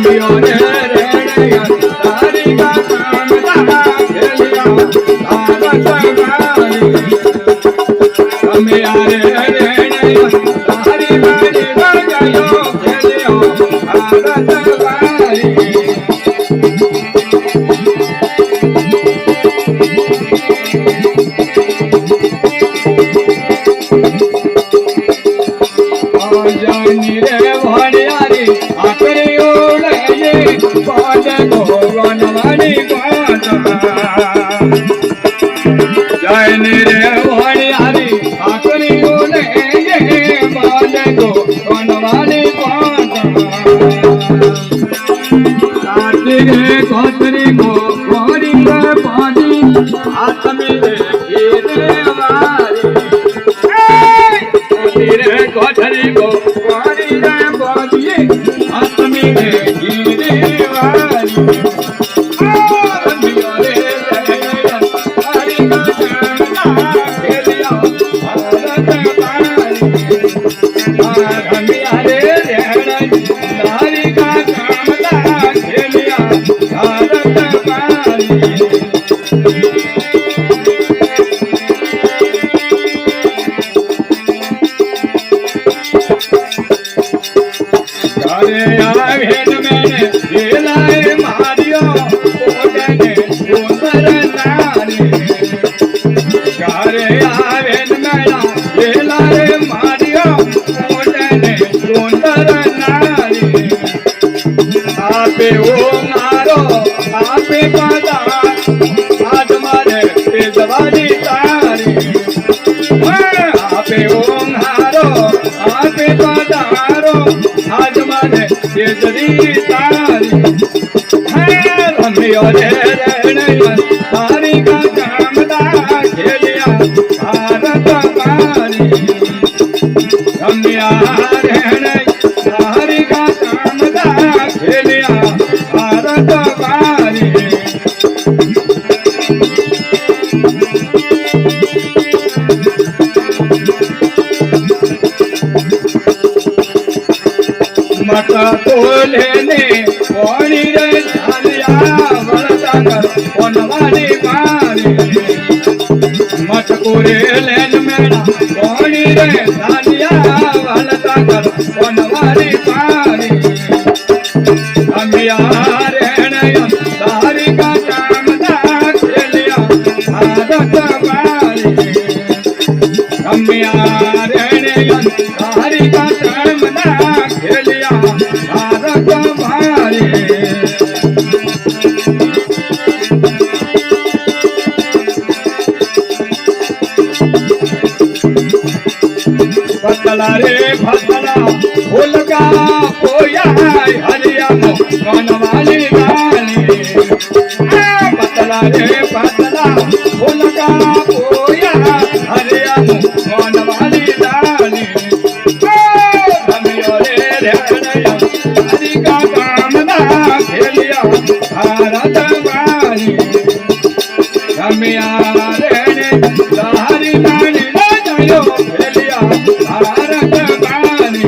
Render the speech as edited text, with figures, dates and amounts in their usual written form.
रमियो रे रेणया तारी का कामदा खेलिया भारत वाली रमिया रे रेणया तारी बारी बजायो खेलियो भारत वाली जानी रे भाड़ियारी आखरी ओले बाज भगवान वाली बात जानी रे भाड़ियारी आखरी ओले बाज भगवान वाली बात साथी रे कोतरी को गोरी के पानी हाथ में रे वारी रे कोतरी को गोरी के पानी हाथ में रे वारी रमियो रे रेणया तारी का कामदा खेलिया भारत वाली रमिया रे रेणया तारी का कामदा खेलिया भारत वाली अरे आवेन मैंने दिलाए मारियो कोटने सुंदर नारी अरे आवेन मैंने दिलाए मारियो कोटने सुंदर नारी आपे ओ मारो आपे पदा आज मारे पेजवाली तारी आपे ओ मारो आपे पदारो आज मारे पेजरी तारी रमियो रे रेणया तारी का कामदा खेलिया भारत वाली रमिया रेणया तारी का कामदा खेलिया भारत वाली मका तोलेने कोणी रे झालिया वळतांगर कोणवाली पारी मटकुरे लेन मेळा कोणी रे झालिया वळतांगर कोणवाली पारी रमिया रेणया तारी का कामदा खेलिया भारत वाली रमिया रेणया तारी का कामदा खेलिया भारत वाली भतला रे भतला फूल का पोया हरिया मन वाली गाली भतला रे भतला फूल का पोया हरिया मन वाली गाली रमियो रे रेणया तारी का कामदा खेलिया भारत वाली रमिया रेणया तारी बारी बजायो खेलिया भारत वाली